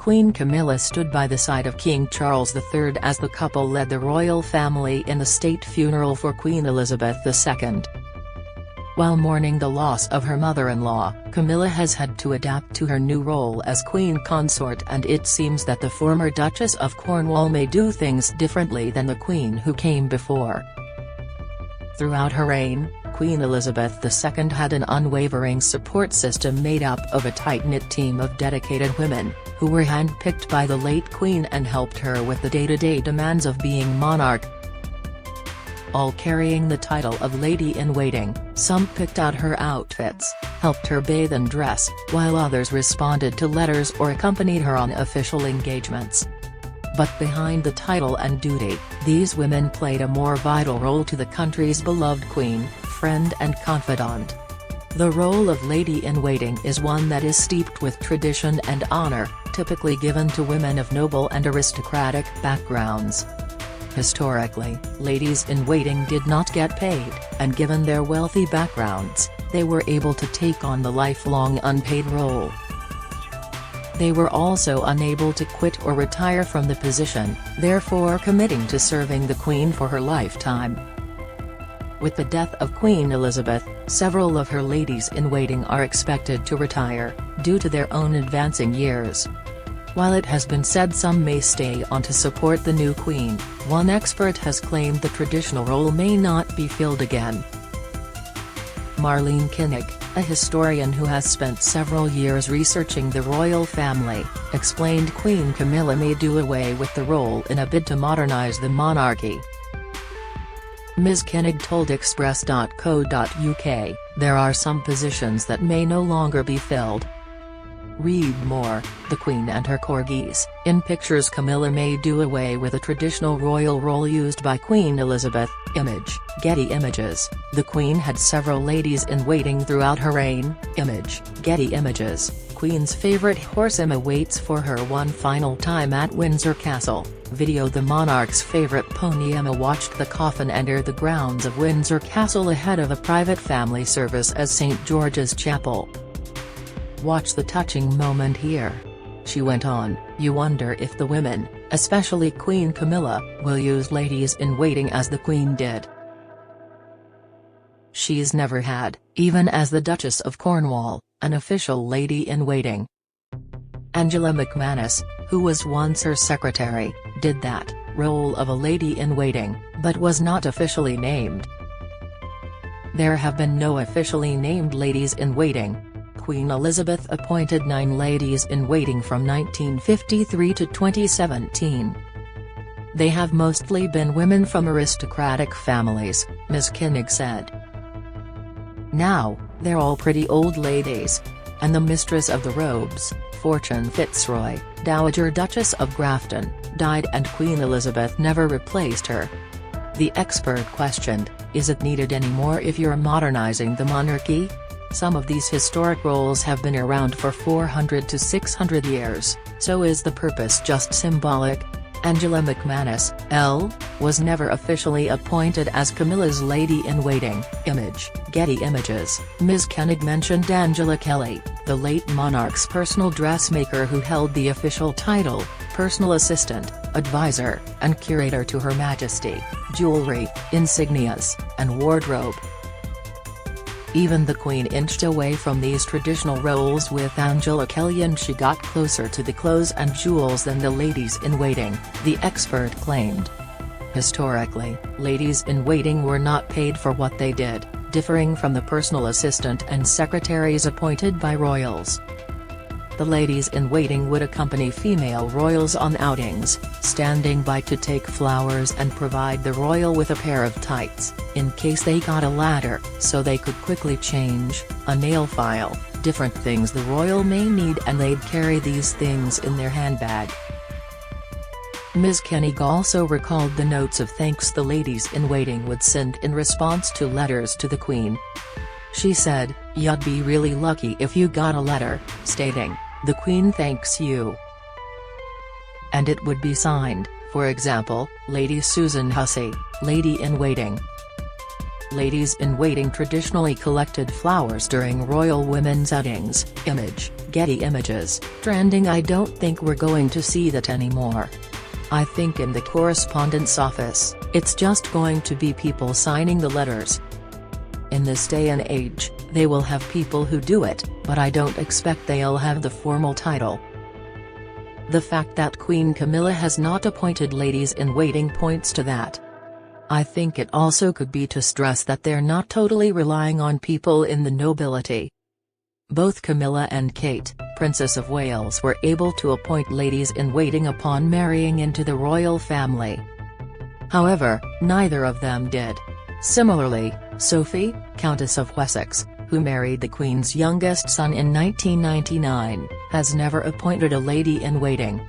Queen Camilla stood by the side of King Charles III as the couple led the royal family in the state funeral for Queen Elizabeth II. While mourning the loss of her mother-in-law, Camilla has had to adapt to her new role as Queen Consort, and it seems that the former Duchess of Cornwall may do things differently than the Queen who came before. Throughout her reign, Queen Elizabeth II had an unwavering support system made up of a tight-knit team of dedicated women, who were handpicked by the late Queen and helped her with the day-to-day demands of being monarch. All carrying the title of Lady-in-Waiting, some picked out her outfits, helped her bathe and dress, while others responded to letters or accompanied her on official engagements. But behind the title and duty, these women played a more vital role to the country's beloved Queen, friend and confidant. The role of Lady-in-Waiting is one that is steeped with tradition and honor, typically given to women of noble and aristocratic backgrounds. Historically, ladies-in-waiting did not get paid, and given their wealthy backgrounds, they were able to take on the lifelong unpaid role. They were also unable to quit or retire from the position, therefore committing to serving the Queen for her lifetime. With the death of Queen Elizabeth, several of her ladies-in-waiting are expected to retire, due to their own advancing years. While it has been said some may stay on to support the new Queen, one expert has claimed the traditional role may not be filled again. Marlene Koenig, a historian who has spent several years researching the royal family, explained Queen Camilla may do away with the role in a bid to modernize the monarchy. Ms. Koenig told Express.co.uk, "There are some positions that may no longer be filled." Read more. The Queen and her corgis. In pictures, Camilla may do away with a traditional royal role used by Queen Elizabeth. Image, Getty Images. The Queen had several ladies-in-waiting throughout her reign. Image, Getty Images. Queen's favorite horse Emma waits for her one final time at Windsor Castle. Video. The monarch's favorite pony Emma watched the coffin enter the grounds of Windsor Castle ahead of a private family service at St George's Chapel. Watch the touching moment here. She went on, "You wonder if the women, especially Queen Camilla, will use ladies-in-waiting as the Queen did. She's never had, even as the Duchess of Cornwall, an official lady-in-waiting. Angela McManus, who was once her secretary, did that role of a lady-in-waiting, but was not officially named. There have been no officially named ladies-in-waiting. Queen Elizabeth appointed 9 ladies-in-waiting from 1953 to 2017. They have mostly been women from aristocratic families," Ms. Koenig said. "Now, they're all pretty old ladies. And the mistress of the robes, Fortune Fitzroy, Dowager Duchess of Grafton, died and Queen Elizabeth never replaced her." The expert questioned, "Is it needed anymore if you're modernizing the monarchy? Some of these historic roles have been around for 400 to 600 years, so is the purpose just symbolic?" Angela McManus, L., was never officially appointed as Camilla's lady-in-waiting. Image, Getty Images. Ms. Koenig mentioned Angela Kelly, the late monarch's personal dressmaker who held the official title, personal assistant, advisor, and curator to Her Majesty, jewelry, insignias, and wardrobe. Even the Queen inched away from these traditional roles with Angela Kelly, and she got closer to the clothes and jewels than the ladies-in-waiting, the expert claimed. Historically, ladies-in-waiting were not paid for what they did, differing from the personal assistant and secretaries appointed by royals. The ladies-in-waiting would accompany female royals on outings, standing by to take flowers and provide the royal with a pair of tights, in case they got a ladder, so they could quickly change, a nail file, different things the royal may need, and they'd carry these things in their handbag. Ms. Koenig also recalled the notes of thanks the ladies-in-waiting would send in response to letters to the Queen. She said, "You'd be really lucky if you got a letter, stating, 'The Queen thanks you.' And it would be signed, for example, Lady Susan Hussey, Lady-in-Waiting." Ladies-in-waiting traditionally collected flowers during royal women's weddings. Image, Getty Images. Trending. I don't think we're going to see that anymore. I think in the correspondence office, it's just going to be people signing the letters. In this day and age, they will have people who do it, but I don't expect they'll have the formal title. The fact that Queen Camilla has not appointed ladies-in-waiting points to that. I think it also could be to stress that they're not totally relying on people in the nobility. Both Camilla and Kate, Princess of Wales, were able to appoint ladies-in-waiting upon marrying into the royal family. However, neither of them did. Similarly, Sophie, Countess of Wessex, who married the Queen's youngest son in 1999, has never appointed a lady-in-waiting.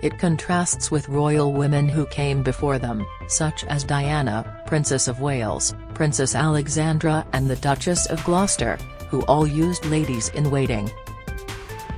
It contrasts with royal women who came before them, such as Diana, Princess of Wales, Princess Alexandra and the Duchess of Gloucester, who all used ladies-in-waiting.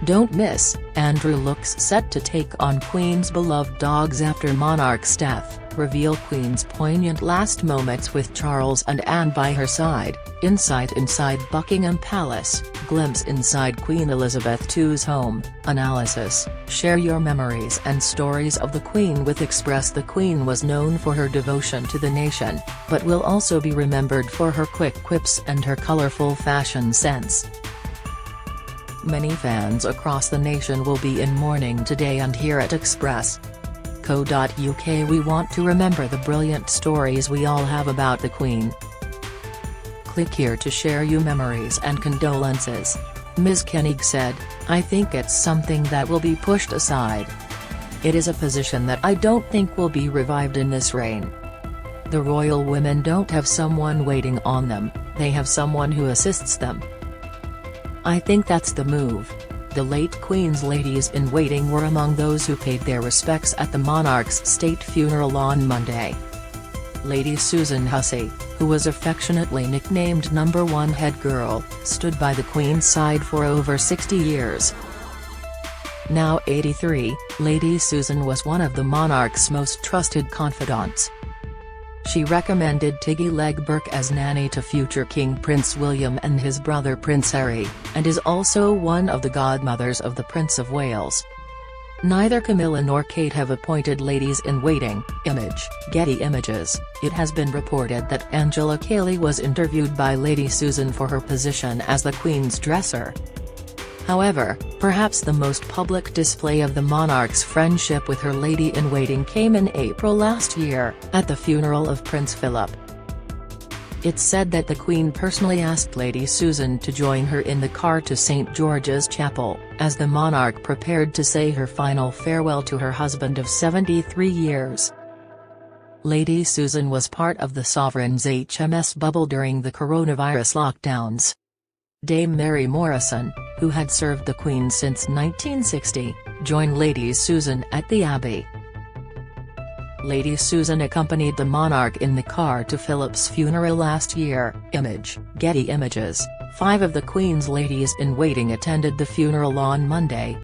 Don't miss, Andrew looks set to take on Queen's beloved dogs after monarch's death. Reveal Queen's poignant last moments with Charles and Anne by her side. Insight inside Buckingham Palace. Glimpse inside Queen Elizabeth II's home. Analysis. Share your memories and stories of the Queen with Express. The Queen was known for her devotion to the nation, but will also be remembered for her quick quips and her colorful fashion sense. Many fans across the nation will be in mourning today, and here at Express.co.uk we want to remember the brilliant stories we all have about the Queen. Click here to share your memories and condolences. Ms. Koenig said, "I think it's something that will be pushed aside. It is a position that I don't think will be revived in this reign. The royal women don't have someone waiting on them, they have someone who assists them. I think that's the move." The late Queen's ladies-in-waiting were among those who paid their respects at the monarch's state funeral on Monday. Lady Susan Hussey, who was affectionately nicknamed Number 1 Head Girl, stood by the Queen's side for over 60 years. Now 83, Lady Susan was one of the monarch's most trusted confidants. She recommended Tiggy Legburke as nanny to future King Prince William and his brother Prince Harry, and is also one of the godmothers of the Prince of Wales. Neither Camilla nor Kate have appointed ladies-in-waiting. Image, Getty Images. It has been reported that Angela Cayley was interviewed by Lady Susan for her position as the Queen's dresser. However, perhaps the most public display of the monarch's friendship with her lady-in-waiting came in April last year, at the funeral of Prince Philip. It's said that the Queen personally asked Lady Susan to join her in the car to St George's Chapel, as the monarch prepared to say her final farewell to her husband of 73 years. Lady Susan was part of the sovereign's HMS bubble during the coronavirus lockdowns. Dame Mary Morrison, who had served the Queen since 1960, joined Lady Susan at the Abbey. Lady Susan accompanied the monarch in the car to Philip's funeral last year. Image, Getty Images. 5 of the Queen's ladies-in-waiting attended the funeral on Monday.